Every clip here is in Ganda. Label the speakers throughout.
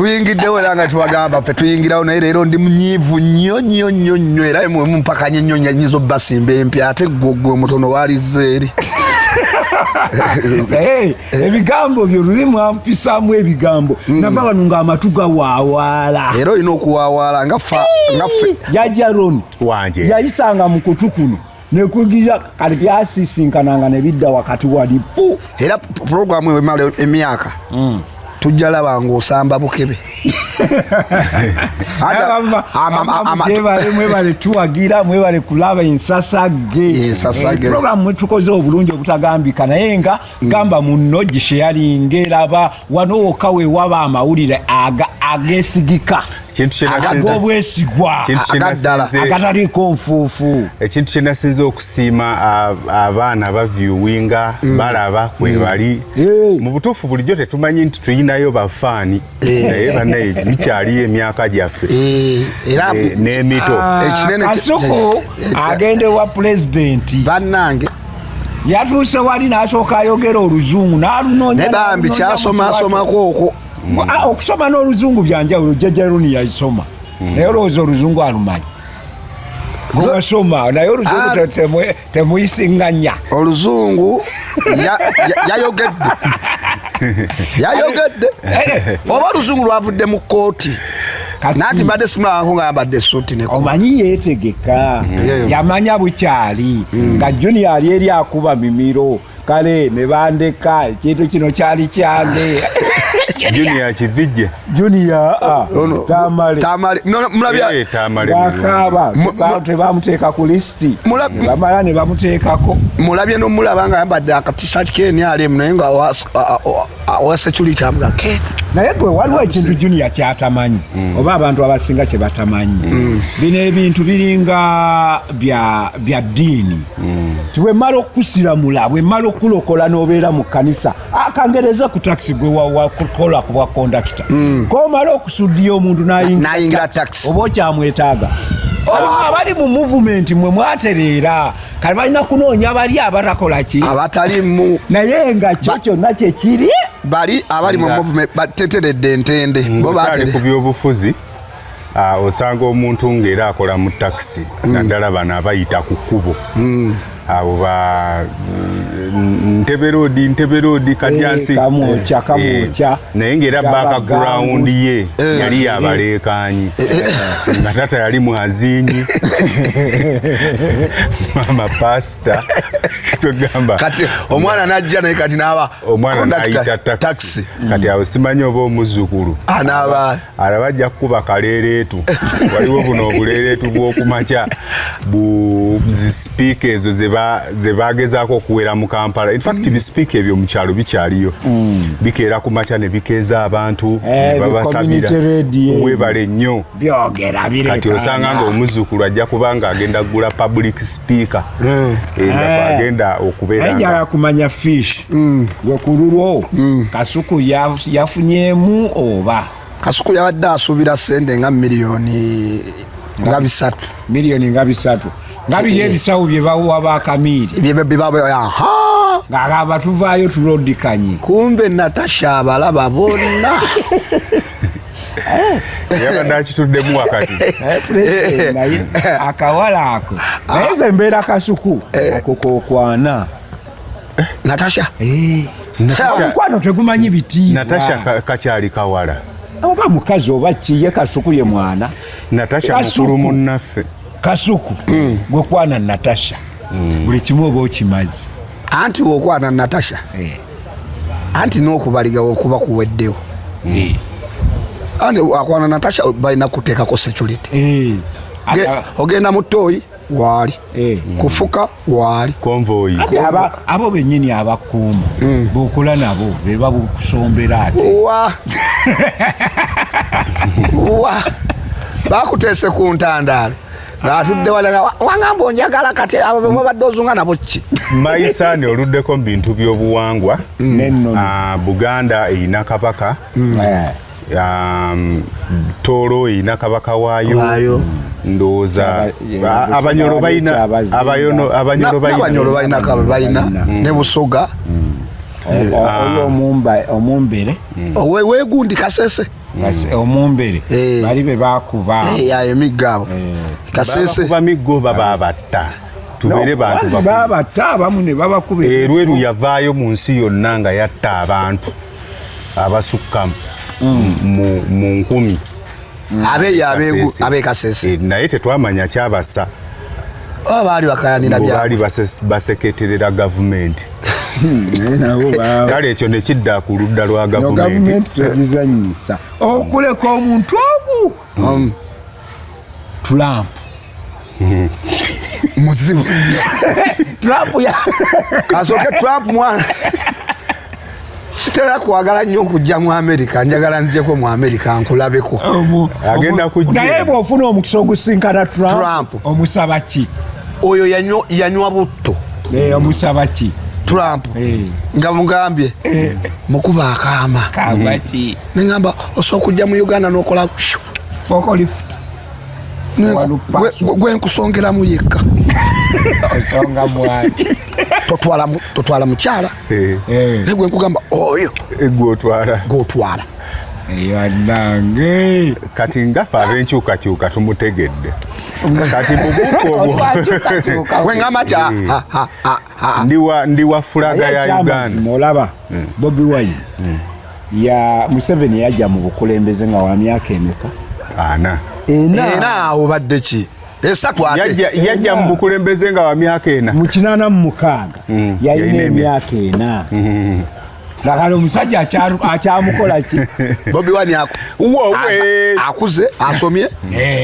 Speaker 1: tuyingiddewo era nga tuwagamba ffe tuyingirawo naye leero ndi munyiivu nnyo era mpaka nnyonnyo nyizo basimba empya ate gwe omutono waalizze eri
Speaker 2: ebigambo byo lulimu ampisaamu ebigambo nava wano ng'amatu gawaawaala
Speaker 1: era olina okuwaawaala nga ffe
Speaker 2: jajja Ron
Speaker 3: wanje
Speaker 2: yayisanga mu kutu kuno nekugira kati byasisinkananga ne bidda wakati wali
Speaker 1: era puroguramu emala emyaka tujja laba ng'osamba bukebe
Speaker 2: mwebale tuwagira mwebale kulaba ensasage puroguramu mwetukoze obulungi obutagambika naye nga gamba muno gisheyalinga eraba wano wokka wewaba amawulire agesigika ag'obwesigwa agataliiko nfuufu.
Speaker 3: Ekintu kye nasinze okusiima abaana bavyuwinga balaba kwe bali mu butuufu bulijjo tetumanyi nti tuyinayo bafaani naye banaye bikyaliyo emyaka gyaffe n'emito.
Speaker 2: Kasuku agende wa pulezidenti
Speaker 1: bannange
Speaker 2: yatuuse wali n'asooka ayogera oluzungu n'alunoonya
Speaker 1: ne bambi kyasomaasomako okwo
Speaker 2: okusoma n'oluzungu byanjawulo jjajja Ron yayisoma naye olowooza oluzungu alumanyi gwewasoma naye oluzungu temuyisinganya
Speaker 1: oluzungu yayogedde oba oluzungu lwavudde mu kooti nati mbadde simulabako nga yambadde essuuti
Speaker 2: omanyi yeetegeka yamanya bukyali nga Junior ali eri akuba mimiro kale ne bandeka ekintu kino kyali kyange
Speaker 3: Junior kivijje
Speaker 1: tamale mulabya
Speaker 2: bakaba tebamuteeka ku lisiti bamala ne bamuteekako
Speaker 1: mulabye n'omulaba nga yambadde akatisati kenyalemu naye nga wa security amugake
Speaker 2: naye gwe waliwo ekintu Junior kyatamanyi oba abantu abasinga kye batamanyi bino ebintu biringa bya ddiini bwemmala okusiramula bwemmala okulokola n'obeera mu kkanisa akangereza ku takisi gwe wakukola ku bwa kondakita komala okusuddiya omuntu n'ayingira
Speaker 1: takisi
Speaker 2: oba okyamwetaaga abali mu movement mwe mwatereera kale balina kunoonya bali abatakola ki
Speaker 1: abatalimu
Speaker 2: naye nga kyo kyonna kyekiri
Speaker 1: bali abali mu movement bateteredde entende bo
Speaker 3: batere ku byobufuzi osanga omuntu ng'era akola mu takisi naddala bano abayita ku kkubo abo ba nteberodi kadyansi naye ng'era background ye yali yabaleekanyi nga tata yali mwazinyi mama pasta tugamba
Speaker 1: kati omwana najja naye kati n'aba
Speaker 3: omwana n'ayita takisi kati awo simanyi oba omuzzukulu alaba ajja kukuba kaleereetu waliwo buno obuleereetu bw'okumakya zisipiika ezo ze bagezaako okuwera mu Kampala. In fact bisipiika ebyo mu kyalo bikyaliyo bikeera ku makya ne bikeeza abantu babasabira webale nnyo kati osanga nga omuzzukulu ajja kubanga agenda kugula public speaker nga agenda okubeera
Speaker 2: ajja kumanya fish gwe kululwo Kasuku yafunyeemu oba
Speaker 1: Kasuku yabadde asuubira ssente nga miliyoni nga 3 nga biri ebisawo bye bawa bakamiiri nga abatuvaayo tulodikanye kumbe Natasha abalaba bonna
Speaker 3: yabadde akituddemu wakati
Speaker 2: akawala ako naye ze mbeera Kasuku ako kokwana
Speaker 1: Natasha
Speaker 2: omukwano tegumanyi bitiibwa
Speaker 3: Natasha kakyali kawala
Speaker 2: oba mukazi oba kiye Kasuku ye mwana
Speaker 3: Natasha mukulu munnaffe
Speaker 2: Kasuku gwe kwana Natasha buli kimu oba okimazi
Speaker 1: anti wokwana Natasha anti n'okubaliga okuba kuweddewo anti akwana Natasha balina kuteekako security ogenda mu ttooyi waali kufuka waali
Speaker 3: konvoyi
Speaker 2: abo bennyini abakuuma b'okola nabo be babukusombera ate
Speaker 1: bakuteese ku ntandaalo atudde wala wangamba onjagala kati abo babadde ozunga nabo ki
Speaker 3: Maisani oluddeko mu bintu by'obuwangwa Buganda erina kabaka Toro erina kabaka waayo ndowooza Abanyoro balina
Speaker 1: balina ne Busoga
Speaker 2: oyo omumbere
Speaker 1: wegundi Kasese
Speaker 2: omumbere bali be bakuba
Speaker 1: emigabo Kasese
Speaker 3: bakuba miggo bababatta tubere bantu
Speaker 2: babatta bamu ne babakuba
Speaker 3: Lweru yavaayo mu nsi yonna nga yatta abantu abasukka mu nkumi
Speaker 1: abe Kasese
Speaker 3: naye tetwamanya kyabassa
Speaker 1: baali bakayanira
Speaker 3: baali baseketerera gavumenti kale ekyo ne kidda ku ludda lwa gavumenti
Speaker 2: tezizanyisa okuleka omuntu omu Trump
Speaker 1: muzibu
Speaker 2: Trump ya
Speaker 1: kasoke Trump mwana sitera kwagala nnyo okujja mu America njagala njeko mu America nkulabeko
Speaker 3: agenda kujja
Speaker 2: naye bw'ofuna omukisa ogusinkana Trump omusaba ki
Speaker 1: oyo yanywa butto
Speaker 2: omusaba ki
Speaker 1: Trump nga mugambye mukuba akaama
Speaker 2: kabati
Speaker 1: nengamba osobola kujja mu Uganda n'okola
Speaker 2: forklift
Speaker 1: gwe nkusongeramu yekka
Speaker 2: osonga mwani
Speaker 1: totwala mukyala ne gwe nkugamba oyo gwotwala
Speaker 2: eyo nange
Speaker 3: kati ngafe ab'enkyukakyuka tumutegedde kati mubuufu obwo
Speaker 1: wengamba ti
Speaker 3: ndi wa fulaga ya Uganda
Speaker 2: olaba Bobi Wine ya Museveni yajja mu bukulembeze nga wa myaka emeka
Speaker 1: ena obadde ki esatu ate
Speaker 3: yajja mu bukulembeze nga wa myaka ena
Speaker 2: mu 86 yalina emyaka ena nakale omusajja akyamukola ki
Speaker 1: Bobi Wine akuze asomye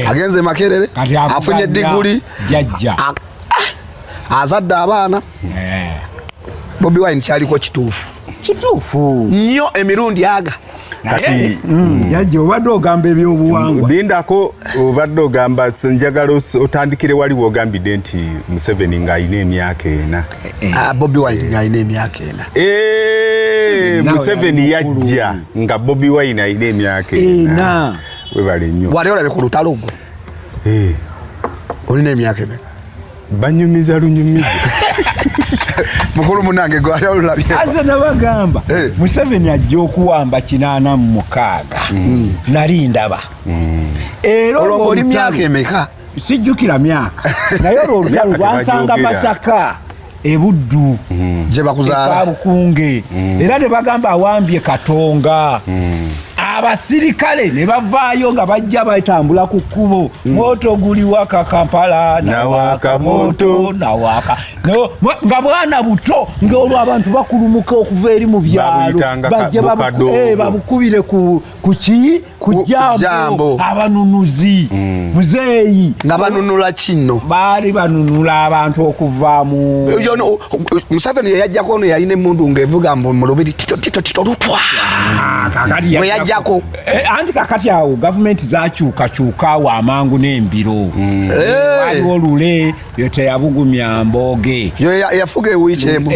Speaker 1: agenze Makerere afunye diguli
Speaker 2: jajja
Speaker 1: azadde abaana Bobi Wine kyaliko kituufu nnyo emirundi aga
Speaker 3: kati
Speaker 2: jajja obadde ogamba ebyobuwangwa
Speaker 3: lindako obadde ogamba njagala otandikire waliwo ogambidde nti Museveni ng'alina emyaka ena
Speaker 1: Bobi Wine ng'alina emyaka ena
Speaker 3: Museveni yajja nga Bobi Wine alina emyaka ena webale nnyo
Speaker 1: wali olabe ku lutalo gwe olina emyaka emeka
Speaker 3: banyumiza lunyumiza
Speaker 1: mukulu munange gwali olulabye
Speaker 2: aze nabagamba Museveni ajja okuwamba 86 nali ndaba era
Speaker 1: oli myaka emeka
Speaker 2: sijjukira myaka naye olutalo lwansanga Masaka ebuddu
Speaker 1: gye bakuzaala
Speaker 2: kabukunge era ne bagamba awambye Katonga abasirikale ne bavaayo nga bajja batambula ku kkubo moto guli waka Kampala nawaka moto nawaka nga bwana buto ng'olwo abantu bakulumuka okuva eri mu byalo bajja babukubire ku jambo abanunuzi muzeeyi
Speaker 1: nga banunula kino
Speaker 2: baali banunula abantu okuva mu
Speaker 1: Museveni yajjako ono yalina emmundu ng'evuga mu lubiri tito lutwa we yajjako
Speaker 2: anti kakati awo gavumenti zakyukakyuka awo amangu n'embiro waliwo olule yo teyabugumya mbooge
Speaker 1: yafuga ewiiki emu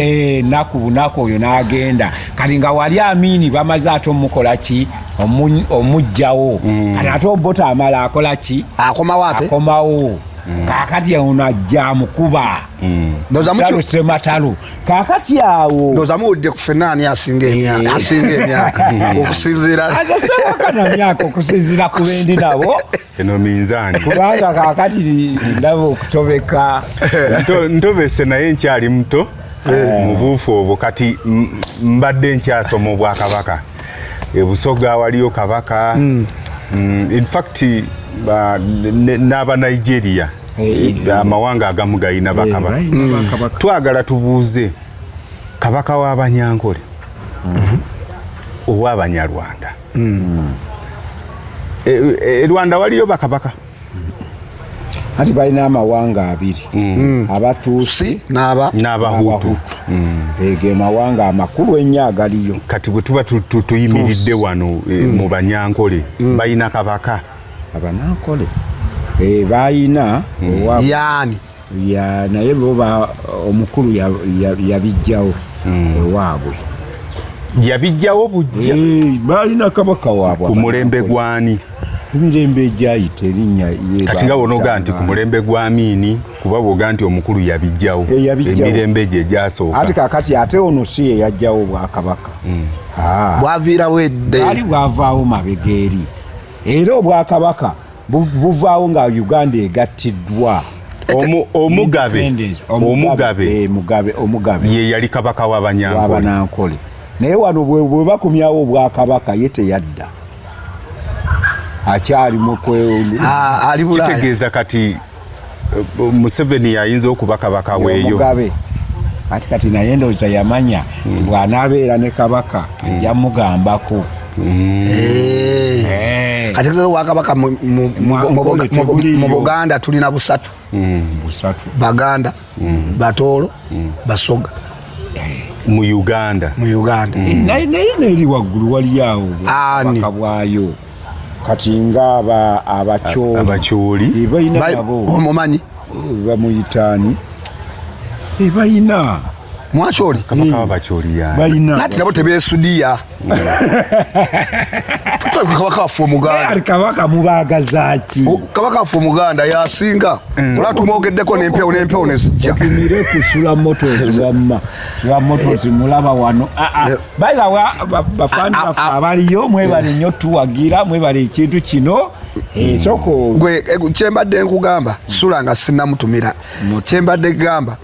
Speaker 2: naku bunaku oyo n'agenda kati nga wali Amini bamaze ate omukola ki omugjawo kati ate Obote amala akola ki akomawo kakati ono ajja mukuba talo sematalo kakati awo
Speaker 1: ndoza muwudde ku fenaani asinga emyaka okusinziira
Speaker 2: agasewakana myaka okusinziira ku bendi nabo
Speaker 3: eno minzaani
Speaker 2: kubanga kakati ndaba okutobeka
Speaker 3: ntobese naye nkyali muto mu buufu obwo kati mbadde nkyasoma Obwakabaka ebusoga waliyo kabaka in fact n'aba Nigeria amawanga agamu galina bakabaka twagala tubuuze kabaka w'Abanyankole ow'Abanyarwanda Rwanda waliyo bakabaka
Speaker 2: ati balina amawanga abiri Abatuusi
Speaker 3: n'Abahutu
Speaker 2: ge mawanga amakulu ennyo agaliyo
Speaker 3: kati bwe tuba tuyimiridde wano mu Banyankole balina kabaka
Speaker 2: Abanankole bayina
Speaker 1: yaani
Speaker 2: naye boba omukulu yabijjawo ewaabwe
Speaker 3: yabijjawo bujja
Speaker 2: balina kabaka waabwe
Speaker 3: ku mulembe gwani
Speaker 2: kumirembe ejayite erinnya ye
Speaker 3: kati nga wonoga nti ku mulembe gwa Amini kuba bwoga nti omukulu yabijjawo emirembe gye gyasooka
Speaker 2: ati kakati ate ono si ye yajjawo Obwakabaka
Speaker 1: bwaviira wedde
Speaker 2: ali bwavaawo mabegeeri era Obwakabaka buvaawo nga Uganda egattiddwa omugabe
Speaker 3: ye yali kabaka w'Abanyankole
Speaker 2: naye wano bwe bakumyawo Obwakabaka ye teyadda akyali
Speaker 3: kitegeeza kati Museveni yayinza okuba kabaka weeyo
Speaker 2: kati naye ndowooza yamanya bw'anaabeera ne kabaka ajja mugambako
Speaker 1: kati Obwakabaka mu Buganda tulina busatu Baganda Batoolo Basoga
Speaker 3: mu Uganda
Speaker 2: naye neeri waggulu waliyawo Obwakabaka bwayo kati nga abacyoli
Speaker 1: omumanyi
Speaker 2: bamuyitaani balina
Speaker 1: mwacyoli
Speaker 3: kabaka w'Abacyoli
Speaker 2: balina
Speaker 1: nati nabo tebeesudiya kabaka waffe Omuganda
Speaker 2: kabaka mubaagazaaki
Speaker 1: kabaka waffe Omuganda yasinga olaba tumwogeddeko n'empewo nezijja
Speaker 2: tumire kusula motozi wamma sula motozi mulaba wano bayibawa bafaani baffe abaliyo mwebale nnyo tuwagira mwebale ekintu kino soko
Speaker 1: gwe kyembadde nkugamba sula nga sinnamutumira kyembadde gamba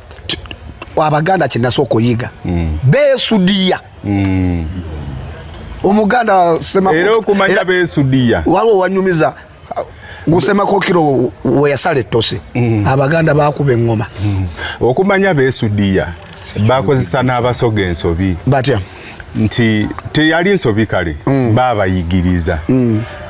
Speaker 1: Abaganda kyenasooka oyiga beesudiya Omuganda
Speaker 3: era okumanya beesudiya
Speaker 1: waliwo wanyumiza Gusemakokiro we yasala ettose Abaganda bakuba eŋŋoma
Speaker 3: okumanya beesudiya bakozesa n'abasoga ensobi
Speaker 1: batya
Speaker 3: nti teyali nsobi kale baabayigiriza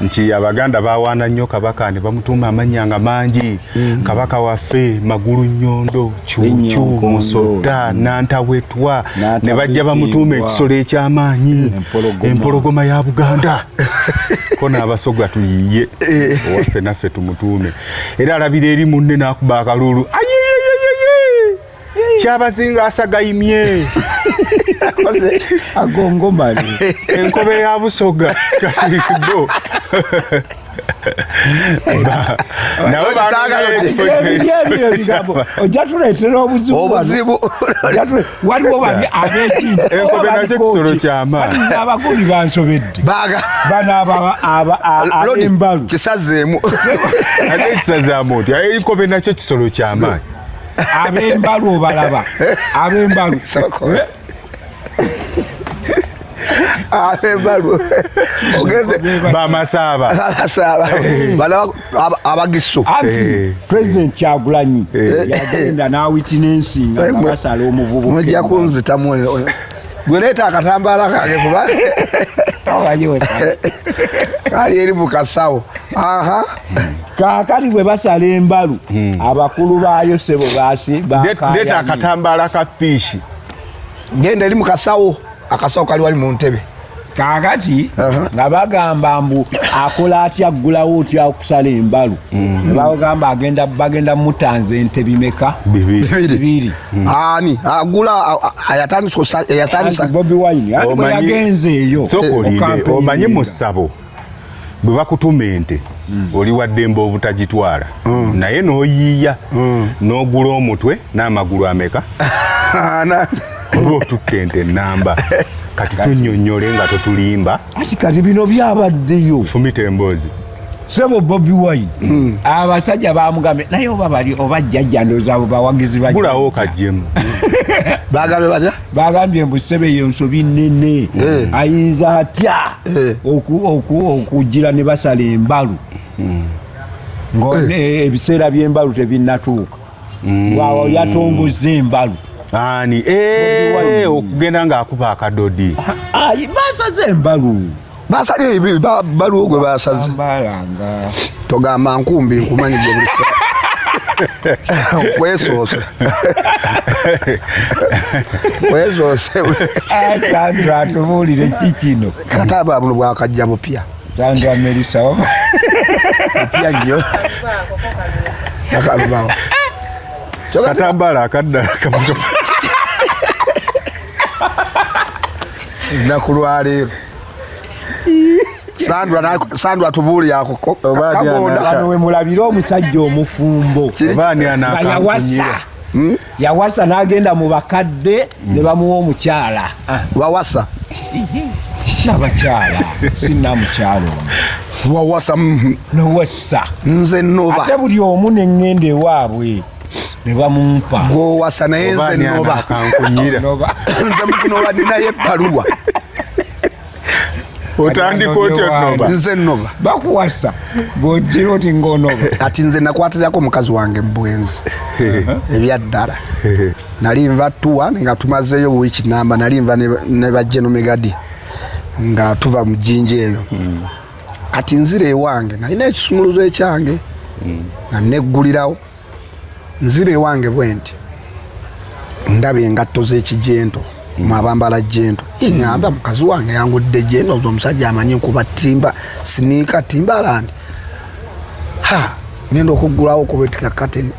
Speaker 3: nti Abaganda bawaana nnyo kabaka ne bamutuuma amannya nga mangi kabaka waffe Magulu Nnyondo Cuucu Musota Nantawetwa ne bajja bamutuuma ekisolo eky'amaanyi empologoma ya Buganda ko n'abasoga tuyiye owaffe naffe tumutuume era alabira eri munne n'akuba akalulu kyabazinga asagayimye
Speaker 2: agongomali
Speaker 3: enkobe ya Busoga kalido nawe
Speaker 2: ojja tuleetera obuzibu waliwo bali
Speaker 3: enkobe nakyo kisolo ky'amaanyi
Speaker 2: abaguli bansobedde bano ab'embalu
Speaker 1: kisazeemu
Speaker 3: ate kisazeemu nti enkobe nakyo kisolo ky'amaanyi
Speaker 2: ab'embalu obalaba ab'embalu
Speaker 1: ab'embalu ogeze
Speaker 3: bamasaaba
Speaker 1: abagiso
Speaker 2: President Kyagulanyi yagenda n'awitinensi nga basala omuvubuka
Speaker 1: mujja kunzitamu gwe leeta akatambaala kange kuba kali eri mu kasawo
Speaker 2: kaakali bwe basala embalu abakulu baayo sebo
Speaker 3: leeta akatambaala ka fiishi
Speaker 1: genda eri mu kasawo akasawo kali wali mu ntebe
Speaker 2: kaakati nga bagamba mbu akola atya aggulawo otya okusala embalu ne bagamba bagenda mutanze ente bimeka bibiri
Speaker 1: ani agula ayatandisa
Speaker 2: Bobi Wine ati bwe yagenze eyo
Speaker 3: omanyi mu ssabo bwe bakutuma ente oli waddembe obutagitwala naye n'oyiiya n'ogula omutwe n'amagulu ameka oba otutte ente ennamba kati tunnyonnyole nga totulimba
Speaker 2: ati kati bino byabaddeyo
Speaker 3: fumita emboozi
Speaker 2: sebo Bobi Wine abasajja bamugambye naye oba bali oba jjajja ndowooza abo bawagizi bajja
Speaker 3: gulawo kajjemu
Speaker 1: bagambye batya
Speaker 2: bagambye mbu ssebo eyo nsobi nnene ayinza atya okugira ne basala embalu ebiseera by'embalu tebinnatuuka waawo yatongozza embalu
Speaker 3: ani okugenda ng'akuba akadodi
Speaker 2: basaze embalu
Speaker 1: baluwo gwe basaze togamba nkumbi nkumanyi gye buli kwesoose
Speaker 2: Sandra atubuulire kikino
Speaker 1: kataba buno bwakajja bupya
Speaker 2: Sandra Melissa
Speaker 1: bupya nnyo akalubawo
Speaker 3: katambala akadda kamotofa
Speaker 1: naku lwaleero Sandwa tubuli yako
Speaker 2: kagonda we mulabira omusajja omufumbo
Speaker 3: nga
Speaker 2: yawasa n'agenda mu bakadde ne bamuwa omukyala
Speaker 1: wawasa
Speaker 2: nabakyala sinna mukyalo
Speaker 1: wawasa
Speaker 2: nowassa
Speaker 1: nze noba
Speaker 2: ate buli omu neŋŋenda ewaabwe ne bamumpa
Speaker 1: gwowasa naye nze noba nze mukunoba ninaye ebbaluwa
Speaker 3: otandika otyo noba
Speaker 1: nze noba
Speaker 2: bakuwasa bw'ogira oti ng'onoba
Speaker 1: kati nze nakwatirako omukazi wange mbwenzi ebyaddala nali nva tuwa nga tumazeeyo wiiki namba nali nva ne bajjeno megadi nga tuva mu jjinja eyo kati nzira ewange nalina ekisumuluzo ekyange nga neggulirawo nzira ewange bwe nti ndaba engatto z'ekijento mwabambala jento ingamba mukazi wange yangudde jento omusajja amanyi nkuba timba sneaker Timberland nendo okugulawo okubetika kateni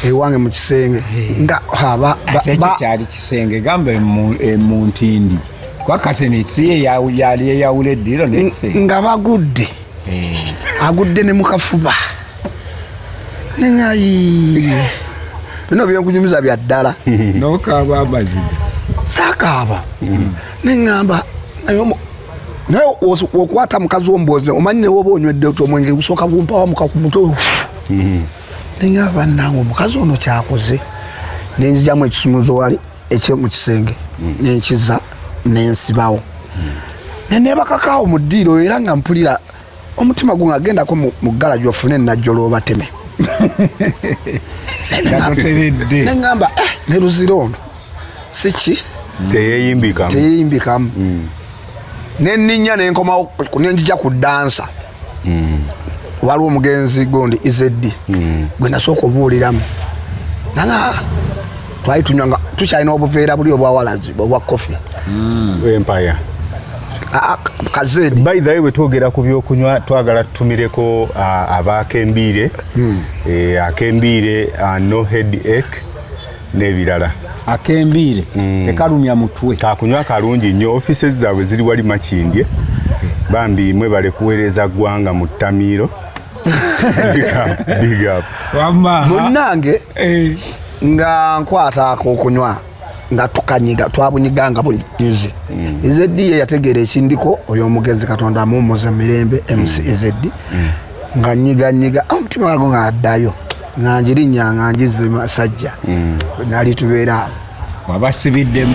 Speaker 1: ewange mu kisenge nga
Speaker 2: ekyo kyali kisenge gamba mu ntindi kwa kateni siye yali eyawula eddiro n'ekisenge
Speaker 1: nga bagudde agudde ne mukafuba nengayi bino byenkunyumiza bya ddala
Speaker 2: n'okaaba amaziga
Speaker 1: sakaba neŋŋamba naye okwata mukazi w'omboze omanyi ne woba onywedde omwenge gusooka gumpawa muka ku mutwe neŋŋamba nange omukazi ono kyakoze nenzijamu ekisumuluzo wali mu kisenge nenkiza nensibawo nenebakakaawo mu ddiiro era nga mpulira omutima gunge agendako mu ggala gyofune najjola obateme neŋŋamba ne luzira ono siki teyeyimbikamu nenninya nenkomawo nenjija ku dansa waliwo omugenzi gondi izeddi gwe nasooka obuuliramu nanga twali tunywanga tukyalina obuveera buli obwawalazi obwa kofi
Speaker 3: empire
Speaker 1: kazedi
Speaker 3: by the way wetwogera ku byokunywa twagala tutumireko abakembiire akembiire no headache n'ebirala
Speaker 2: akembiire tekalumya mutwe
Speaker 3: kakunywa kalungi nnyo offices zaabwe ziri wali Makindye bambi mwe bale kuweereza ggwanga mu Ttamiiro big up
Speaker 1: munnange nga nkwata akukunywa nga tukanyiga twabunyiganga bunyize ezeddi ye yategeera ekindiko oyo omugenzi Katonda amumuze mirembe MC ezeddi nga nyiga omutima gwange nga addayo nga njirinya nga njize masajja nali tubeera
Speaker 2: wabasibiddemu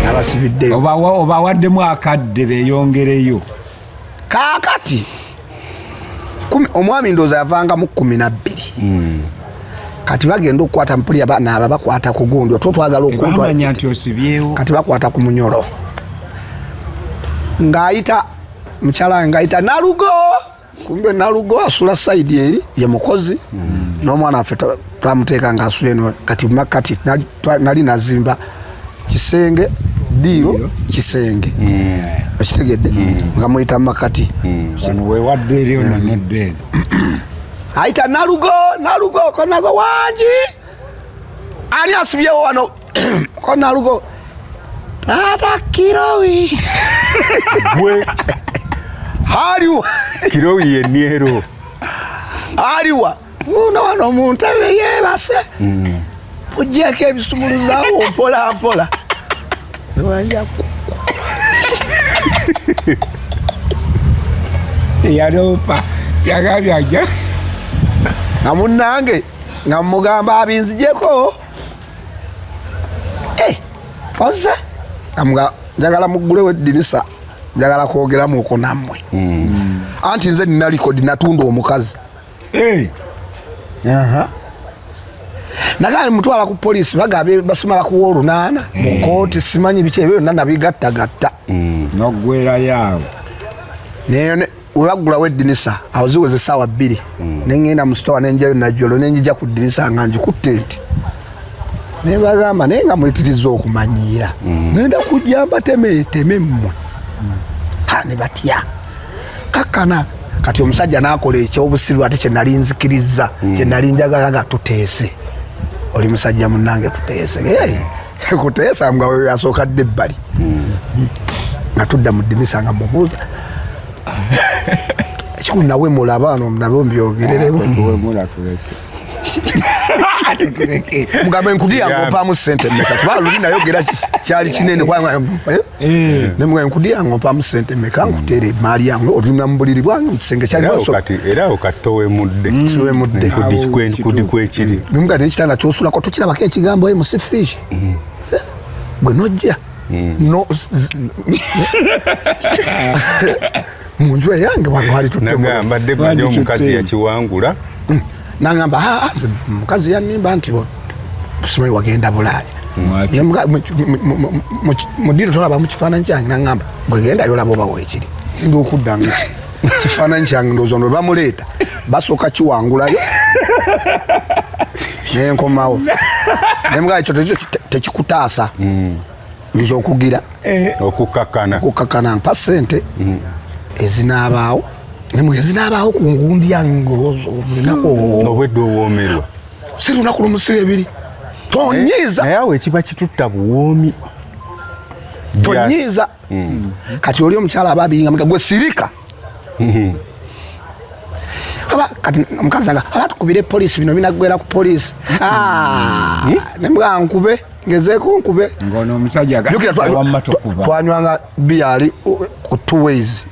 Speaker 1: abasibiddeyo
Speaker 2: oba waddemu akadde beeyongereyo
Speaker 1: kaakati omwami ndooza yavanga mu 12 kati bagenda okukwata mpulira bana aba bakwata ku gundi otwo twagala
Speaker 2: okuntwanya nti osibyewo
Speaker 1: kati bakwata ku munyolo ng'ayita mukyala ng'ayita nalugo kumbe nalugo asula side eri ye mukozi n'omwana waffe twamuteeka ng'asula eno kati makati nali nazimba kisenge diro kisenge okitegedde nga muyita makati
Speaker 2: wewadde eri ono nedde
Speaker 1: ayita nalugo konago wangi ani asibyewo wano ko nalugo tata Kirowi
Speaker 3: gwe
Speaker 1: haliwa
Speaker 3: Kirowi ye niero
Speaker 1: haliwa uno wano muntebe yebase ujjeko ebisumuluzawo mpola wanja
Speaker 2: yalopa yagabyaja
Speaker 1: nga munnange nga mugamba abinzijeko oze amuga njagala mugulewo eddirisa njagala kwogeramu okwo nammwe anti nze nina likodi natunda omukazi nagali mutwala ku polisi bagabe basumala kuwa olunaana mu kooti simanyi biki ebyo byonna nabigattagatta
Speaker 2: noggwera yaawo
Speaker 1: neyo webagulawo eddinisa awo ziweze essaawa 2 neŋŋenda mu sitowa nenjayo najjolo nenjija ku ddinisa nga njikutte nti naye bagamba naye nga mwetiriza okumanyiira ngenda kujja mbateme mmwe ne batya kakkana kati omusajja n'akola ekyobusiru ate kye nali nzikiriza kye nali njagala nga tuteese oli musajja munnange tuteese kuteesa nga wewe yasookadde ebbali nga tudda mu ddinisa nga mubuuza ekikulu nawe mulaba wano nabo mbyogereremu mugambe nkudya ng'ompaamu ssente mmeka kuba luli nayogera kyali kinene ne mugambe nkudya ng'ompaamu ssente mmeka nkuteere emaali yange olina mu buliri bwange mu kisenge
Speaker 3: era okatowemudde kudi kwekiri
Speaker 1: nemugambe n'ekitanda kyosulako tokirabako ekigambo musifishi gwe nojja munju eyange wali
Speaker 3: tuttembadde manye omukazi yakiwangula
Speaker 1: nangamba mukazi yanimba nti simanyi wagenda Bulaaya mudiro tolaba mu kifaananyi kyange nangamba bwegenda yolaba oba weekiri ndi okudda nga kifaananyi kyange ndowooza ono bamuleeta basooka kiwangulayo nenkomawo nemugaa ekyo tekikutaasa nza okugira okukakkana mpa ssente ezinaabaawo ezinabaawo ku ngundi yange
Speaker 3: obwedde owoomerwa
Speaker 1: si lunaku lumusiri ebiri tonyiiza
Speaker 3: naye awo ekiba kitutta buwoomi
Speaker 1: tonyiiza kati oli omukyala aba abiyinga gwe sirika kati omukazi anga tukubire poliisi bino binagwera ku poliisi nemugaa nkube ngezeeko nkube
Speaker 2: ngono omusajja
Speaker 1: twanywanga biyali ku 2 ways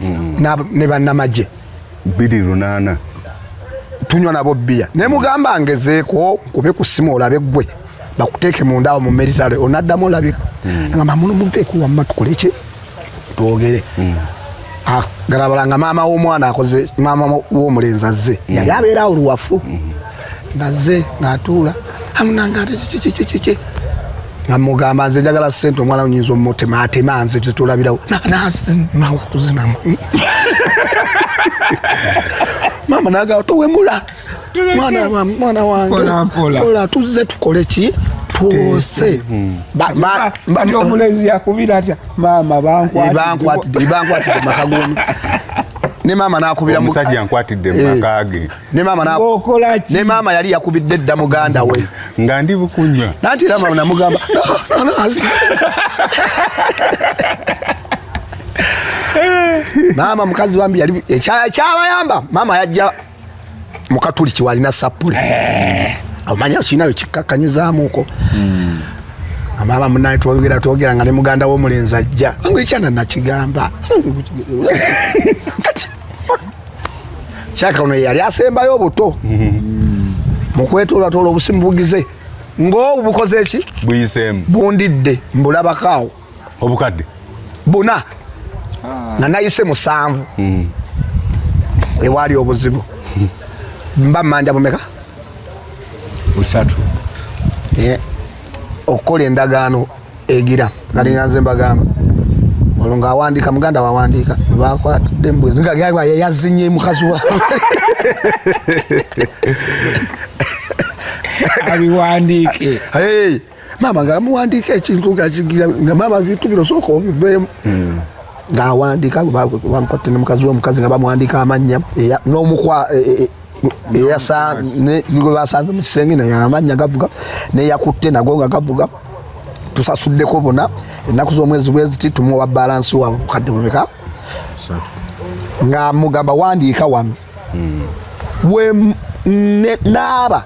Speaker 1: ne bannamagye
Speaker 3: 2:8
Speaker 1: tunywa nabo bbiya ne mugamba ngezeeko nkube ku ssimu olabe gwe bakuteeke mu ndaawo mu military onaddamu olabika ngamba muno muveeko wamma tukole ki twogere galabalanga maama w'omwana akoze maama w'omulenzi azze yali abeera oluwafu ngazze ng'atuula amunanga kiki nga mugamba nze njagala ssente omwana nyinza omutema atema nze tetulabirawo mama naga towemula mwana wange pola tuzze tukole ki twose
Speaker 2: omulenzi yakubira atya mama
Speaker 1: bankwatidde makagumi ne mama nakubira
Speaker 3: omusajja nkwatidde makage
Speaker 1: ne mama yali yakubidde dda muganda we
Speaker 3: nga ndi bukunywa
Speaker 1: nanti era mama namugamba mama mukazi wambi yali ekyabayamba mama yajja mukatuli kiwalina sapule omanya kinayo kikakanyizaamuuko amama munaye twogera nga ne muganda w'omulenzi ajja angu ekyana nakigamba kyaka ono yali asembayo obuto mukwetoolatola obusimu bugize ng'obu bukoze eki
Speaker 3: buyiseemu
Speaker 1: bundidde mbulabakaawo
Speaker 3: obukadde
Speaker 1: buna nga nayise 7 ewaali obuzibu mba mmanja bumeka
Speaker 2: 3
Speaker 1: okukola endagaano egira kali nganze mbagamba olwo ng'awandiika muganda wawandiika bakwatidde embwezi nga yazinye mukazi wa
Speaker 2: abiwandiike
Speaker 1: mama nga muwandiika ekintu nga mama bintu bino sooka obiveemu ng'awandiika bamukotte ne mukazi w'omukazi nga bamuwandiika amannya n'omukwa gwe basanze mu kisenge naye amannya gavuga neyakutte nago nga gavuga tusasuddeko buna ennaku z'omwezi bweziti tumuwa balansi wa bukadde bumeka nga mugamba wandiika wano we naaba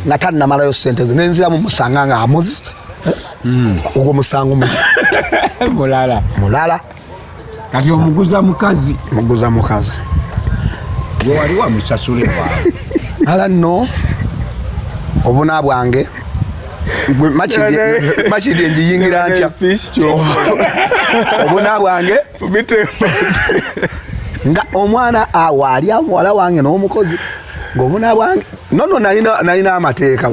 Speaker 1: nga tannamalayo ssente ze nenziramu musanga nga amuzi ogwo musango mulala
Speaker 2: kati omuguza mukazi gwe wali wamusasule waawe
Speaker 1: ala nno obuna bwange makidi njiyingira ntya obuna bwange nga omwana awaali amuwala wange n'omukozi ng'obuna bwange nono nalina amateeka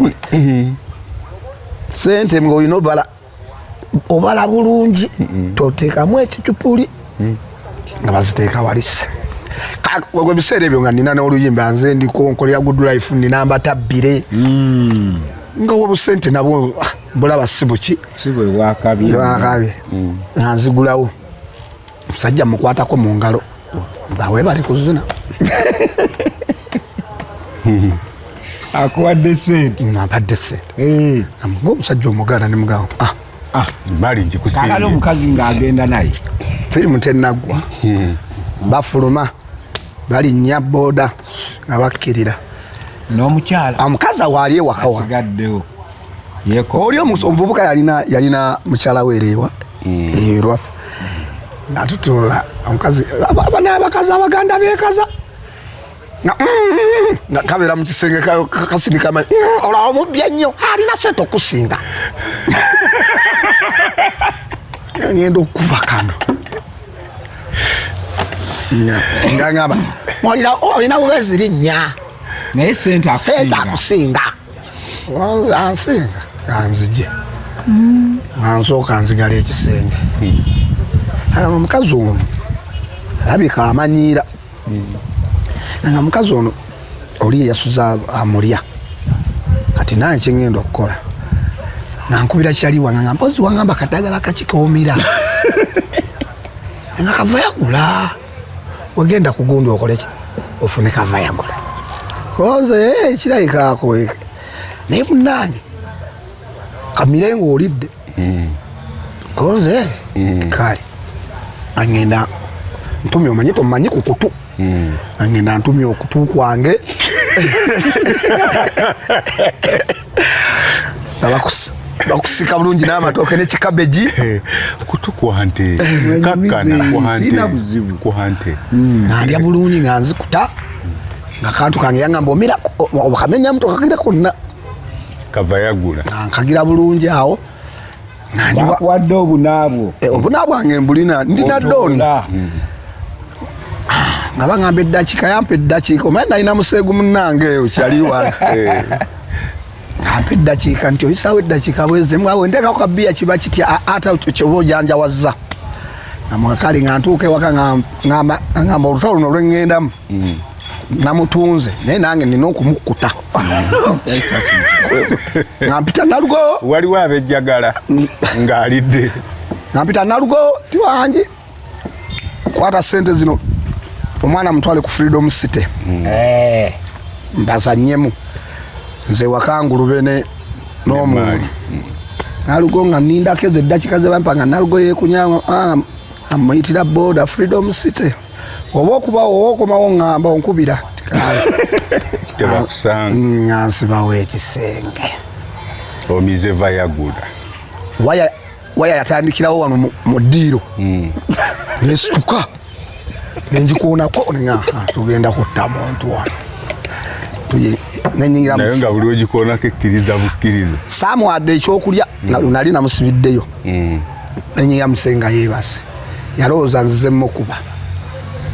Speaker 1: sente ng'olina obala bulungi toteekamu ekicupuli nga baziteeka walise gwe biseera ebyo nga nina n'oluyimba nze ndiko nkolera good life nina mbatabbire nga obusente nabwo bulaba sibuki
Speaker 2: wakabi
Speaker 1: nga nzigulawo musajja mukwatako mu ngalo nga weebale kuzina
Speaker 2: akuwadde sente
Speaker 1: nampadde sente ng'omusajja omuganda ne mugawo
Speaker 3: mali njikusiimye
Speaker 2: kakale omukazi ng'agenda naye
Speaker 1: firimu tennaggwa bafuluma balinnya booda nga bakkirira
Speaker 2: n'omukyala
Speaker 1: omukazi waali ewaka
Speaker 2: asigaddewo
Speaker 1: oli omuvubuka yalina mukyala weereewa erwafu natutoola omukazi abakazi abaganda beekaza nga kabeera mu kisenge kasindikama olaba omubya nnyo alina sente okusinga ngenda okuba kano nga ngamba olina bubezi linnya
Speaker 2: naye sente
Speaker 1: akusinga ansinga kanzije ansooka nzigala ekisenge omukazi ono alabika amanyiira nga mukazi ono oli yeyasuza amulya kati naye kyengenda okukola nankubira kyali wanga mpozi wangamba kadagala kakikoomira nga kavayagula wegenda kugundi okoleki ofune kavayagula koze kirayikaako naye munange kamire ng'olidde koze kale angenda ntumye omanyi tomanyi ku kutu angenda ntumye okutu kwange bakusika bulungi n'amatooke n'ekikabeji
Speaker 3: kutu kwante kakkana kwante
Speaker 1: nandya bulungi nga nzikuta nga kantu kange yangamba omira obakamenya muto kagira konna
Speaker 3: kavayagula
Speaker 1: nkagira bulungi awo
Speaker 2: bakuwadde obunaabwo
Speaker 1: obunaabwange mbulina ndina doni nga bagamba eddakiika yampa eddakiika omanyi nalina museegu munnange eyo kyaliwa ampa eddakiika nti oyisawo eddakiika bwezemu awe nteekako kabiya kiba kitya ate kyoba ojanjawazza namwakali nga ntuuka ewaka ngamba olutalo luno lwengendamu namutunze naye nange nina okumukkuta nampita nalugo
Speaker 3: waliwo abejjagala ng'alidde
Speaker 1: nampita nalugo tiwangi kwata sente zino omwana mutwale ku Freedom City mbazannyemu nze wakangulube n'omuntu nalugo nga nindako ezo eddakiika ze bampa nga nalugo yeekunya amuyitira boda Freedom City oba okomawo ngamba onkubira
Speaker 3: tebakusanga
Speaker 1: nsibawo ekisenge
Speaker 3: omize vayagula
Speaker 1: waya yatandikirawo wano mu ddiiro nesituka nenjikuunako nga tugenda kutta muntu wano
Speaker 3: naye nga buli ogikoonako ekkiriza bukkiriza
Speaker 1: saamuwadde ekyokulya nali namusibiddeyo nenyingira musenga yeebase yalowooza nzizemu okuba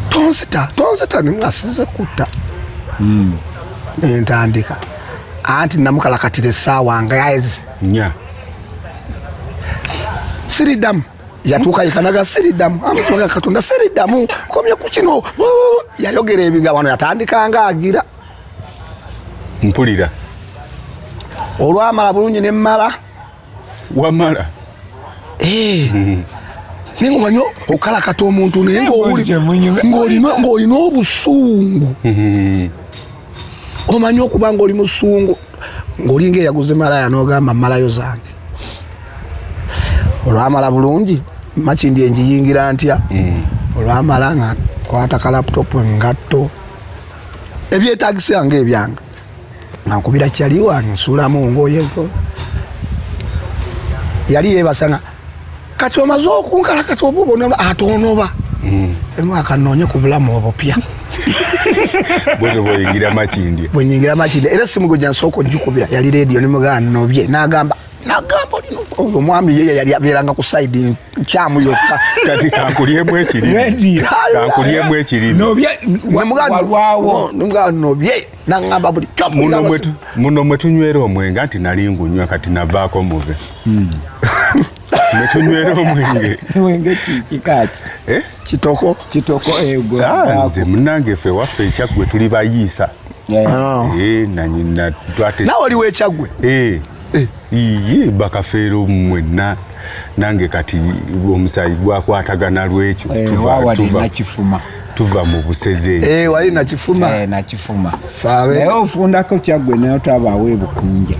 Speaker 1: tonzita nimwasize kutta entandika anti namukalakatira essaawa nga yaezi
Speaker 3: nya
Speaker 1: siriddamu yatuuka yekanaga siriddamu amusoga katonda siriddamu komye ku kino yayogera ebigawano yatandika nga agira
Speaker 3: mpulira
Speaker 1: olwamala bulungi nemmala
Speaker 3: wamala
Speaker 1: naye ngaomanyi okalakata omuntu naye ng'olina obusungu omanyi okuba ng'oli musungu ng'olinga eyaguze malaya n'ogamba malayo zange olwamala bulungi makindi enjiyingira ntya olwamala nga kwata ka laputopu engatto ebyetagisi yange ebyanga nga nkubira kyali wange nsuulamu ngoyeko yali yeebasanga kati omaze okunkalakata obubona atonoba emwaka nnoonye ku bulamu obupya bwenyingira makindi era simu gwe jansooka ogikubira yali rediyo nimugamba nobye nagamba oyo omwami yeye yali abeeranga ku saidi nkyamu yokka
Speaker 3: kati kankulyemu ekirimi
Speaker 1: nobye nagamba buli
Speaker 3: muno mwe tunywera omwenge anti nali ngunywa kati navaako muve mwe tunywera omwenge
Speaker 2: kikaki
Speaker 1: kitoko
Speaker 3: nze munange ffe waffe ekyaggwe tuli bayiisa nawe
Speaker 1: oliwo ekyaggwe
Speaker 3: iye bakafeero mwenna nange kati omusayi gwakwatagana lwekyo
Speaker 2: tuva
Speaker 3: tuva mu buseze
Speaker 1: wali nakifuma
Speaker 2: nakifuma
Speaker 1: fawe
Speaker 2: naye ofundako kyaggwe naye otabaawo bukunja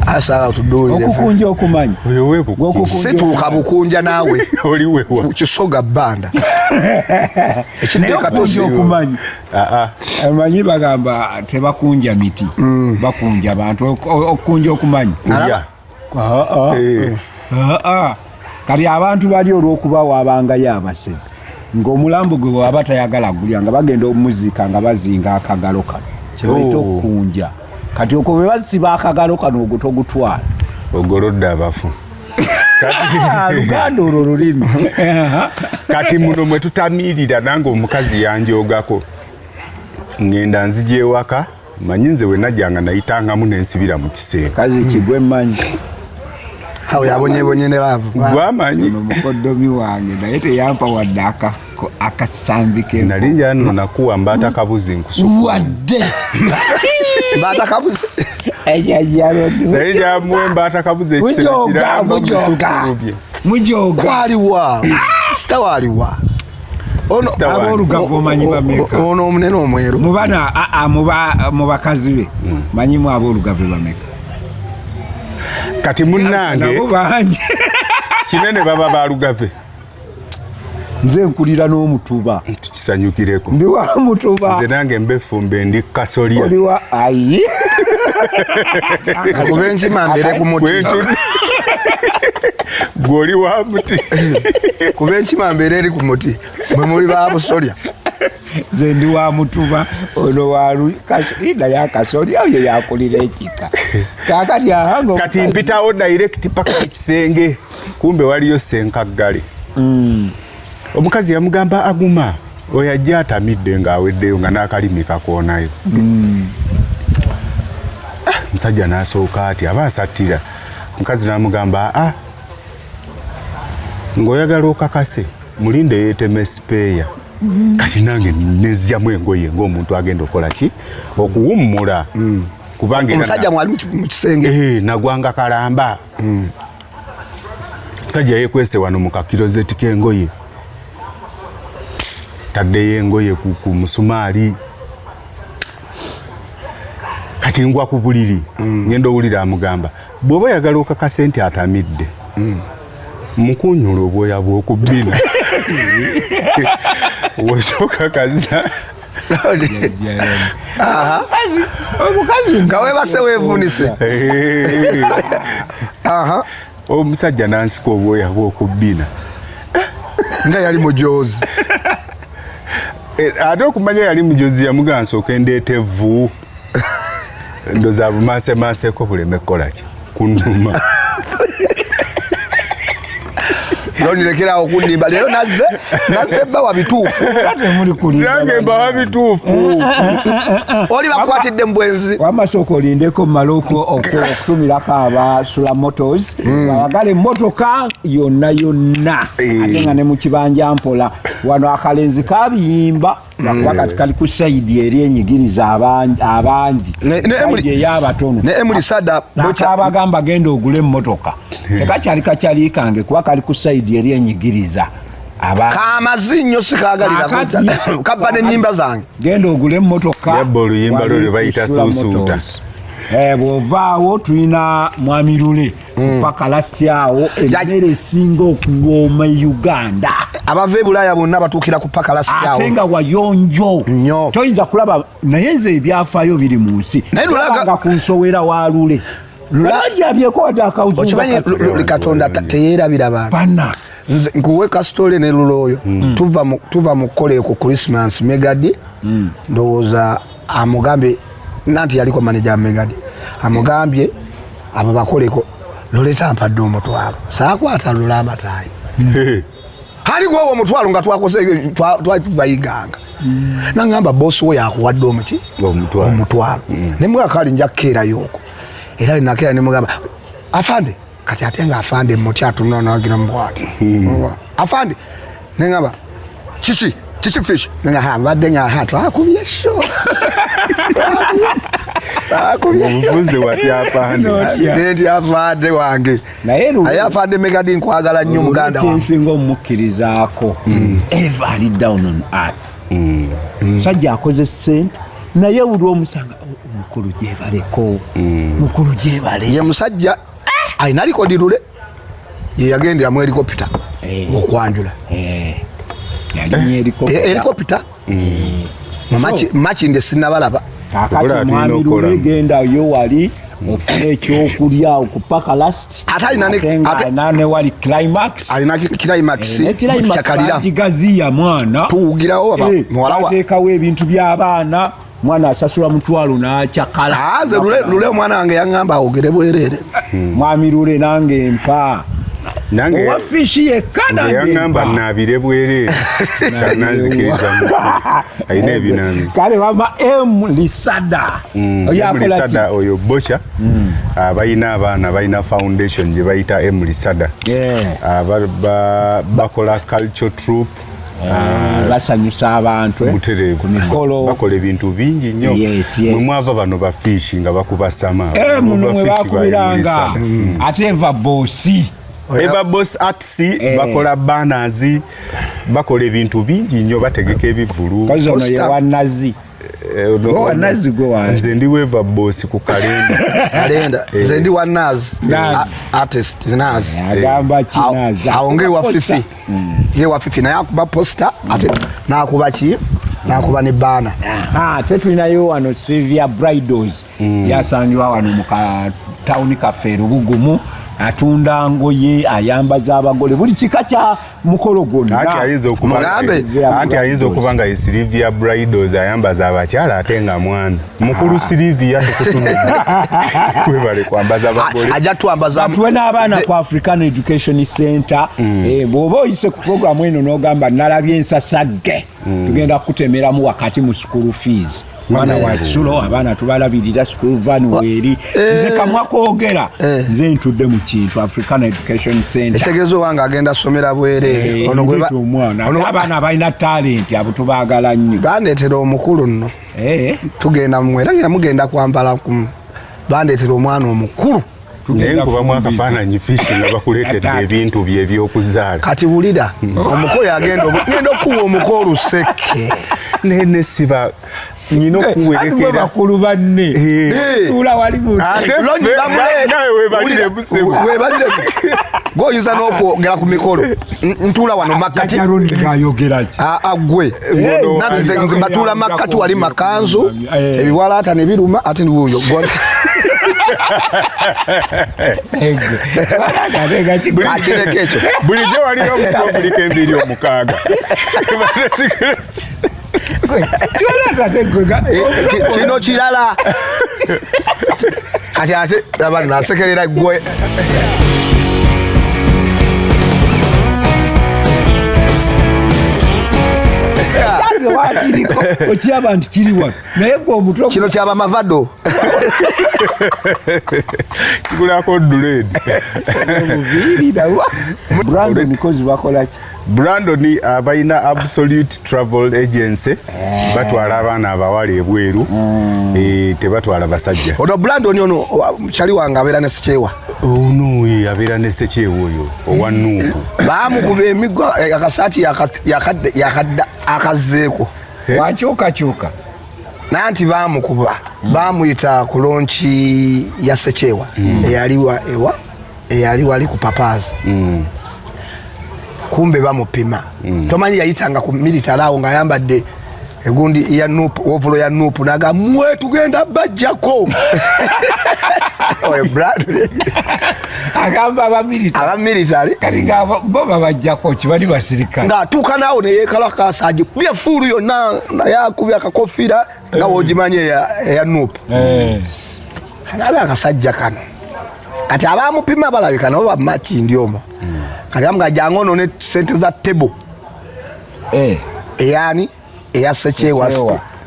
Speaker 1: asala tudulire
Speaker 2: okukunja okumanyi
Speaker 3: wewe bukunja
Speaker 1: situuka bukunja naawe
Speaker 3: oliwewa
Speaker 1: kisoga bbanda
Speaker 2: ekideka tosi okumanyi amanyi bagamba tebakunja miti bakunja abantu okukunja okumanyi kati abantu bali olw'okubawa abangayo abasezi ng'omulambo gwe waba tayagala gulya nga bagenda omuzika nga bazinga akagalo kano kyebaita okukunja kati okwo bwe basiba akagalo kano ogutogutwala
Speaker 3: ogolodde abafu
Speaker 2: luganda olwo lulimi
Speaker 3: kati muno mwe tutamiirira nange omukazi yanjogako ngenda nzija ewaka manyi nze we najjanga nayitangamu nensibira mu kisenge
Speaker 2: kazi kigwe mmanyi
Speaker 1: awo yabonyebonye ne laavu
Speaker 3: gwamanyi
Speaker 2: mukoddomi wange naye teyampa wadde akasambike
Speaker 3: nali njano nakuwa mbaata kabuzi nkusuku
Speaker 2: wadde
Speaker 1: mbaata kabuzi
Speaker 3: nali njamuwe mbaata kabuzi ekisera kiramba
Speaker 2: mujoga
Speaker 1: kwaliwa sita waliwa
Speaker 2: ab'olugavu omanyi bameka
Speaker 1: ono omunene omweru
Speaker 2: mubana mu bakazi be manyimu ab'olugavu bameka
Speaker 3: kati munnange
Speaker 2: nabo bangi
Speaker 3: kinene baba balugave
Speaker 2: nze nkulira n'omutuba
Speaker 3: tukisanyukireko
Speaker 2: ndi wa mutuba
Speaker 3: nze nange mbefumbe ndi kasolya
Speaker 2: oli wa ayi
Speaker 1: kuba enkima mbere ku muti
Speaker 3: gwoli wa muti
Speaker 1: kuba enkima mbere eri ku muti mwe muli ba busolya
Speaker 2: nze ndi wa mutuba ono waluida yakasolya oyo yakulira ekika kakati ahango
Speaker 3: kati mpitawo direct paka ekisenge kumbe waliyo senkaggale omukazi yamugamba aguma oyo ajja atamidde ng'aweddeyo nga n'akalimi kakoonayo musajja n'asooka ati aba asattira mukazi n'amugamba ng'oyagala okakase mulinde yeeteme sipeeya kati nange nezjamu engoye ng'omuntu agenda okola ki okuwummula kubanga
Speaker 1: omusajja mwali mu kisenge
Speaker 3: nagwanga kalamba musajja yeekwese wano mu kakirozeti k'engoye taddeyo engoye ku musumaali kati ngwa ku buliri ngenda owulira amugamba bw'oba oyagala okakase nti atamidde mukunyula obwoya bw'okubbina wosokakaza
Speaker 1: omukazi nga webase weevunise
Speaker 3: omusajja nansika obwoya bw'okubbina
Speaker 1: nga yali mujozi
Speaker 3: ate okumanya yali mujozi yamugamba nsooka endeeta evvu ndoza bumaasemaaseko buleme kukolaki kunuma
Speaker 1: nonirekerawo kunimba leero nazze bawa bituufu
Speaker 3: nange mbawa bituufu
Speaker 1: oli bakwatidde mbwenzi
Speaker 2: wamasooka olindeko mmaloko okutumirako abasula motos bayagala emmotoka yonna ate nga ne mu kibanja mpola wano akalenzi kabiyimba lwakuba kati kali ku sayidi eri enyigiriza abangi sayidi ey'abatono
Speaker 1: ne Emily Sada
Speaker 2: nakabagamba genda ogule emmotoka tekakyali kakyali kange kuba kali ku sayidi eri enyigiriza
Speaker 1: kamazinyo sikagalira kabba n'ennyimba zange
Speaker 2: genda ogule emmotoka
Speaker 3: yabba oluyimba lwe bayita suusuuta
Speaker 2: bw'ovaawo tulina mwami Lule paka lasyawo emmere esinga okuwooma Uganda
Speaker 1: abava e Bulaaya bonna batuukira ku paka lasyawo
Speaker 2: ate nga wayonjo toyinza kulaba naye nze ebyafaayo biri mu nsi nga ku nsowera wa Lule lulyabyeko wadde akawukimanyi
Speaker 1: Katonda teyeerabira bantu nkuwe kasitole ne Lulooyo tuva mu kkola ku Christmas Megadi ndowooza amugambye nanti yaliko maneja Megadi amugambye abo bakoleko Loleta ampadde omutwalo saakwata Lule amataayi haliko owo omutwalo nga twakose twayiganga nangamba bosi we yakuwadde omutwalo ne mwakali nja kukeerayo okwo era nakeera ne mugamba afande kati ate nga afande muti atunona wagira mbwati afande nengamba chichi fish nenga mbadde nga twakubye sho
Speaker 3: Obuvuze wati apande.
Speaker 1: Ndi afande wange. Naye afande Megadi nkwagala nnyo muganda wange.
Speaker 2: Singa omukkirizaako. Ever ali down on earth. Sajja akoze sente naye buli omusanga omukulu gyebaleko. Mukulu gyebale.
Speaker 1: Ye musajja ayina likodi lule. Ye yagendera mu helicopter. Okwanjula. Helicopter. Machi nde sinabalaba.
Speaker 2: Kakati mwami lule genda yo wali ofune ekyokulya okupaka last. Ate wali climax.
Speaker 1: Alina climax.
Speaker 2: Chakalira. Kigaziya mwana.
Speaker 1: Tuugirawo aba mwala wa.
Speaker 2: Ateekawo ebintu by'abaana. Mwana asasula mutwalo n'akyakala.
Speaker 1: Aze lule mwana wange yaŋŋamba ogere bwerere.
Speaker 2: Mwami lule nange mpa.
Speaker 3: Nange
Speaker 2: wa fishi yekana
Speaker 3: yaŋŋamba nabire bwerere. Kananzikiriza ayina ebinambi.
Speaker 2: Kale wama Lisada.
Speaker 3: Lisada oyo bocha. Bayina abaana bayina foundation gye bayita Lisada. Bakola culture troupe.
Speaker 2: Basanyusa abantu
Speaker 3: ku mikolo bakola ebintu bingi nnyo mwe mwava bano bafishi nga bakubasama
Speaker 2: muno mwe bakubiranga ate Eva Boss Arts bakola banners bakola ebintu bingi nnyo bategeka ebivulu kazo no yewanazi
Speaker 3: nze ndi Eva Boss ku kalenda
Speaker 1: nze ndi wanazi artist nazi
Speaker 2: agamba kinaza
Speaker 1: aonge wa fifi ye wa fifi na yakuba poster ate nakuba ki nakuba ne bana
Speaker 2: tetulinayo wano Sylvia Bridals yasanjwa wano mu town cafe Rubugumu atunda ngoye ayambaza abagole buli kika kya mukolo gonna
Speaker 3: anti ayizo okubanga Sylvia Bridals ayambaza abakyala atenga mwana mukulu Sylvia tukutumira kwebale kwambaza abagole
Speaker 1: ajja tuambaza
Speaker 2: tuwena abaana ku African Education Center bwoba oyise ku program eno n'ogamba nalabye ensasagge tugenda kutemeramu wakati mu school fees mwana wa Kisulo abaana tubalabirira school van weri nze kamwakoogera nze ntudde mu kintu African Education Center
Speaker 1: etegezo wange agenda somera bwerere
Speaker 2: ono abaana balina talent abo tubaagala nnyo
Speaker 1: bandeetera omukulu nno tugenda mwera ngira mugenda kwambala bandeetera omwana omukulu
Speaker 3: tugenda kubamu akafaananyi fishi nga bakuleetedde ebintu bye ebyokuzaala
Speaker 1: kati wulira omukulu agenda okuwa omukulu seke
Speaker 3: nene siba nyino kuwerekera
Speaker 2: bakulu banne tula wali mu
Speaker 3: nawe webalire busebo
Speaker 1: webalire goyuza n'okwogera ku mikolo ntula wano makati
Speaker 2: ayogeraje
Speaker 1: agwe nati ze mbatula makati wali makanzu ebiwala ata ne biruma ate ndiwuyo achirekecho
Speaker 3: bulijjo waliyo omupublika embiri omukaaga
Speaker 1: kino kirala kati ate abantu nasekerera gwe
Speaker 2: okyaba nti kiriwa naye gwe omutwe
Speaker 1: kino kyaba mavado
Speaker 3: kigulako duleedi
Speaker 2: Brandon kozi bakolaki
Speaker 3: Brandon abayina Absolute Travel Agency batwala abaana abawala ebweru tebatwala basajja
Speaker 1: ono Brandon ono chali wange abeera ne Sekyewa
Speaker 3: ono abeera ne Sekyewa oyo owa Nuupu
Speaker 1: bamukuba emigo akasaati yakadda akazeeko
Speaker 2: wakyukakyuka
Speaker 1: nanti bamukuba bamuyita ku lonchi ya Sekyewa eyali wali ku Papazi kumbe bamupima tomanyi yayitanga ku military awo nga yambadde egundi ya Nuupu ovulo ya Nuupu naga mwe tugenda bajjako oye Brad
Speaker 2: agamba
Speaker 1: abamilitary
Speaker 2: kalinga bo babajjako kibali basirikale
Speaker 1: nga tuuka naawo ne yeekala kasaje bya fulu yonna yakubya akakofira nga wogimanye ya Nuupu kanaga akasajja kano kati abamupima balabika nabo bamachi ndiomo kati amuga jangono ne sente za table yani eya Sekyewa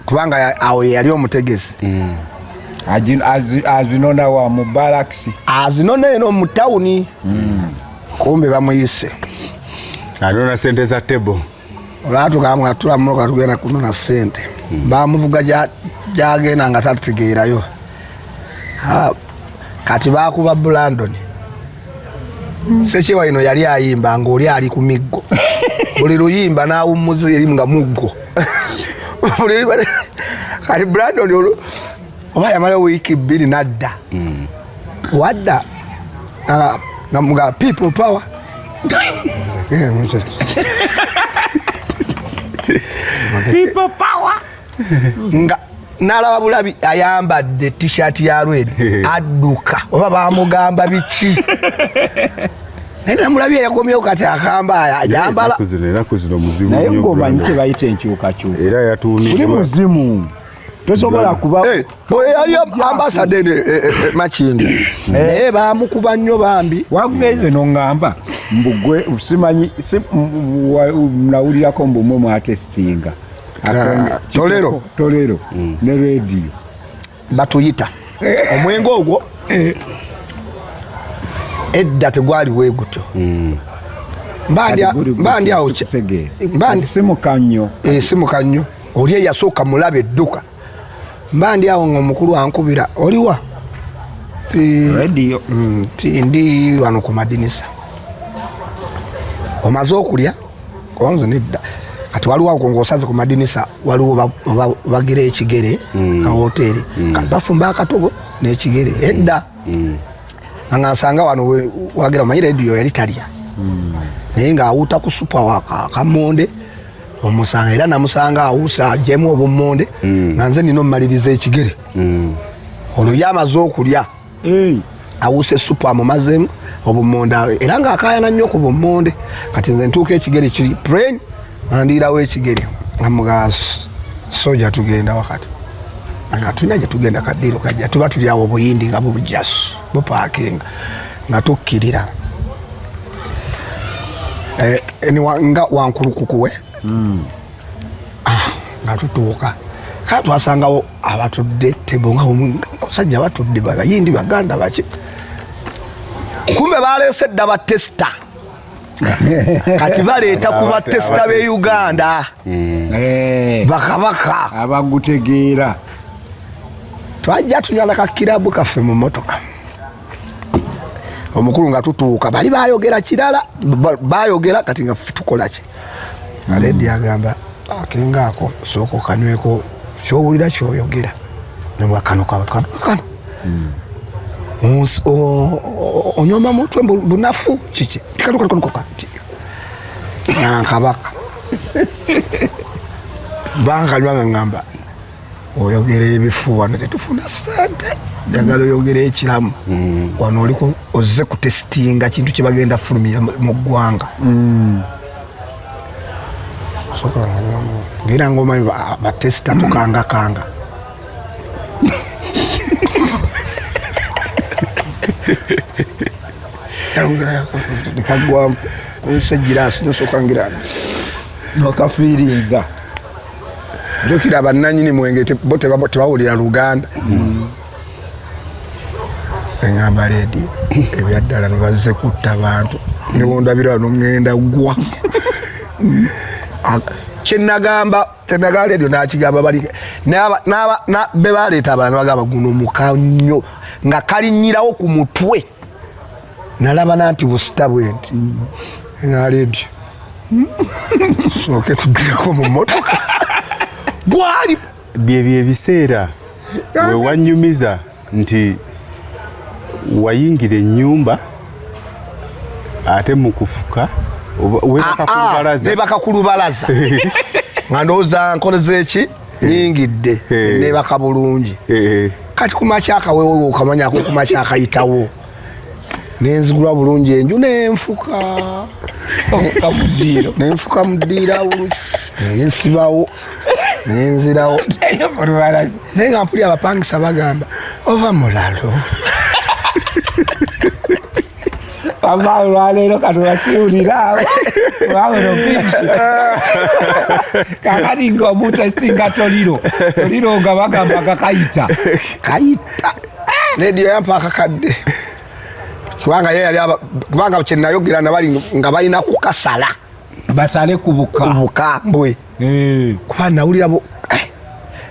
Speaker 1: kubanga awo yali omutegesi
Speaker 2: azinona wa Mubaraksi
Speaker 1: azinona eno mu town kumbe bamuyise
Speaker 3: anona sente za table
Speaker 1: olatu kamwe atula muloka tugenda kunona sente bamuvuga jagenda nga tategeerayo kati bakuba Brandon Sechewa ino yali ayimba ng'oli ali ku miggo buli luyimba n'awummuza eri nga muggo kati Brandon oba yamala wiiki 2 nadda wadda nga people power
Speaker 2: people power
Speaker 1: nga nalaba bulabi ayambadde t-shirt ya red adduka oba bamugamba biki naye mulabye yakomyewo kati akamba ajambala
Speaker 3: kuzino muzimu
Speaker 2: naye ngoma nti bayita enkyukakyuka
Speaker 3: era yatuunibwa
Speaker 2: kuli muzimu tosobola kuba
Speaker 1: yali ambassador Makindi naye bamukuba nnyo bambi
Speaker 2: wageze nongamba mbugwe usimanyi nawulirako mbumwe mwatestinga tolero ne radio
Speaker 1: batuyita omwenge ogwo edda tegwali weguto mbandi awo simuka nnyo oli eyasooka mulaba edduka mbandi awo ng'omukulu ankubira oliwa
Speaker 2: radio
Speaker 1: ndi wano ku madinisa omaze okulya konzo nedda kati waliwo ako ng'osaze ku madinisa waliwo bagira ekigere ka hoteri bafumba akatogo n'ekigere edda nga nsanga wano wagira manyi radio yali talya naye ng'awuuta ku supa wakamonde omusanga era namusanga awuusa ajemu obummonde nga nze nina omumaliriza ekigere olwo byamaze okulya awuuse supa amumazemu obummonde era ng'akaayana nnyo ku bummonde kati nze ntuuka ekigere kiri plain andiirawo ekigere nga soja tugenda wakati nga tulina gye tugenda kaddiiro kajja tuba tulyawo obuyindi nga bubujasu bupaakinga nga tukkirira nga wankulukukuwe nga tutuuka kale twasangawo abatudde tebo nga omusajja batudde bayindi baganda baki kumbe baleese edda batesita kati baleeta ku batesita b'e Uganda bakabaka
Speaker 2: abagutegeera
Speaker 1: twajja tunyala kakirabu kaffe mu motoka omukulu nga tutuuka bali bayogera kirala bayogera kati nga tukola ki aledi agamba akenga ako soko kanyweko kyowulira kyoyogera nabwa kano onyoma mutwe bunafu kiki tikaluka kabaka bangalwa ngamba oyogera ebifuwa ne tetufuna sente njagala oyogera ekiramu wano oliko ozze kutestinga kintu kye bagenda fulumya mu ggwanga ngira ngoma batesita tukangakanga nikagwa nsejirasi nosokangira nokafiringa jokira bannanyini mwenge bo tebawulira Luganda engamba radio ebyaddala nobazze kutta bantu niwondabira nongenda gwa kyenagamba tenaga radio nakigamba bali be baleeta abalala bagamba guno mukanyo nga kalinyirawo ku mutwe nalaba nanti busita bwenti nga radio soke tuddeko mu motoka gwali
Speaker 3: byebyo ebiseera we wanyumiza nti wayingira ennyumba ate mukufuka
Speaker 1: webakakulubalaza nga ndowooza nkoleza eki nyingidde nebaka bulungi kati kumakyaka wewe okamanyako kumakyaka yitawo nenzigulwa bulungi enju nenfuka nenfuka mudiira nensibawo nenzirawo naye nga mpulira abapangisa bagamba oba mulalo
Speaker 2: lwaleero katubasiwuliraawo kakati nga omutestinga toliro nga bagamba kayita
Speaker 1: radio yampa akakadde kubanga kyenayogera nabali nga balina kukasala
Speaker 2: basale kubuka
Speaker 1: mbwe kuba nawulira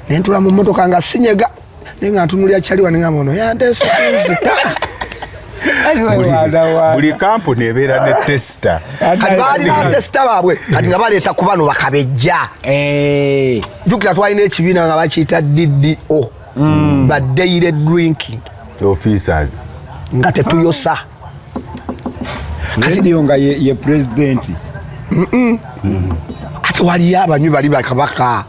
Speaker 1: nentula mu motoka nga sinyega nenga ntunulya chaliwa nenga mono yandese kunzita
Speaker 3: buli kampuni ebeera ne testa
Speaker 1: kati balina testa baabwe kati nga baleeta ku bano bakabejja jjukira twalina ekibiina nga bakiyita DDO ba daily drinking
Speaker 3: officers
Speaker 1: nga tetuyosa
Speaker 2: kati ndiyo nga ye presidenti
Speaker 1: ate waliyo abanywi bali bakabaka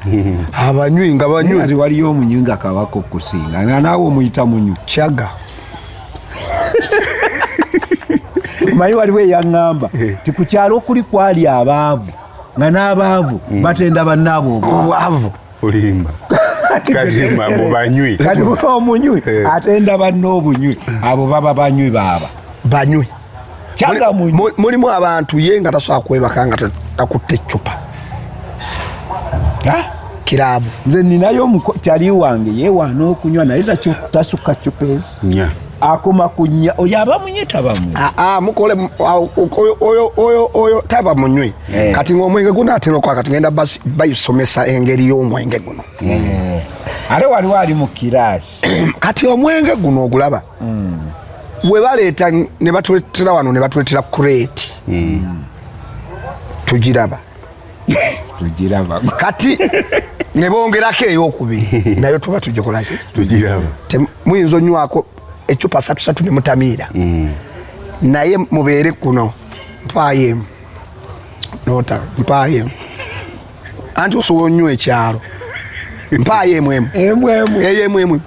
Speaker 1: abanywi nga banywi
Speaker 2: ate waliyo omunywi nga kabaka okusinga nga naawe omuyita munywi
Speaker 1: kyaga
Speaker 2: mayi waliwo eyaŋŋamba ti ku kyalo okuli kwali abaavu nga n'abaavu batenda bannaabo
Speaker 1: obwavu
Speaker 3: olimba kalima mu banywi
Speaker 2: kati omunywi atenda bannaobunywi abo baba banywi baaba
Speaker 1: banywi
Speaker 2: kyaga munywi
Speaker 1: mulimu abantu ye nga tasobola kwebaka nga takutte eccupa kiraabu
Speaker 2: nze ninayo kyali wange yeewaana okunywa naye tasukka cupa ezi akoma kunya oyo aba munywi taba munywi
Speaker 1: mukole oyo taba munywi kati ng'omwenge guno atera okwaka tugenda bayisomesa engeri y'omwenge guno
Speaker 2: ate waliwo ali mu kiraasi
Speaker 1: kati omwenge guno ogulaba we baleeta ne batuletera wano ne batuletera kureti tugiraba kati ne bongerako ey'okubiri nayo tuba tugikolaki
Speaker 3: tugiraba
Speaker 1: muyinza onywako ecupa 3 ne mutamiira naye mubeere kuno mpaayemu nota mpaayemu anti osobola onywa ekyalo mpaayemu emu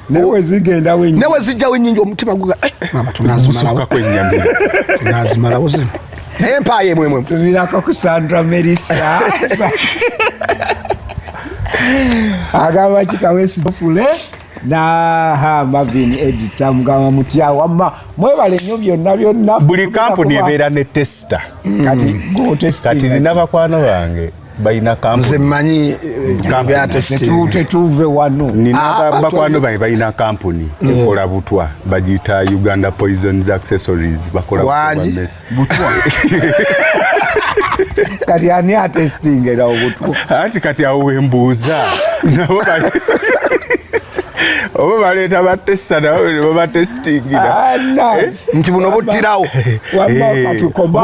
Speaker 2: newe zigenda wenyi
Speaker 1: newe zijja wenyingi omutima guga mama tunazimalawo zino naye mpaayemu
Speaker 2: tuvirako ku Sandra Melissa agamba kikawesifule na Marvin editor mugamba mutya wamma mwebale nnyo byonna
Speaker 3: buli kampuni ebeera ne testa
Speaker 2: kati go test
Speaker 3: kati nina bakwano bange balina kampuni
Speaker 1: nze mmanyi bya testing
Speaker 2: tetuve wano
Speaker 3: nina bakwano bange balina kampuni ekola butwa bagiyita Uganda Poisons Accessories bakola
Speaker 2: butwa kati ani atesting era obutwa
Speaker 3: anti kati awo wembuuza nabo bali oba baleeta batesta nabo ne babatestingira
Speaker 1: nti buno buttirawo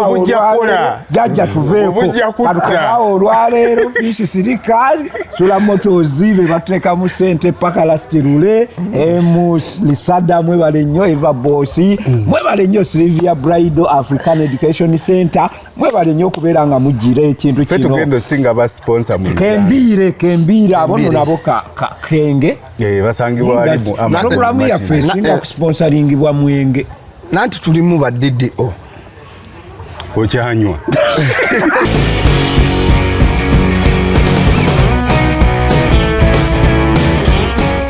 Speaker 2: bujja kukola jajja tuveeko katukobawo olwaleero fiisi sirikali sula motozi be bateeka mu ssente paka lastirule mu lisada mwebale nnyo eva bosi mwebale nnyo Sylvia Bridal African Education Center mwebale nnyo okubeera nga mujjira ekintu kino
Speaker 3: tugenda osinga basponsor mu
Speaker 2: kembiire abono nabo kenge
Speaker 3: basangibwa ali mu
Speaker 2: programu yaffe esinga okusponsoringibwa mwenge
Speaker 1: nanti tulimu ba DDO
Speaker 3: okyanywa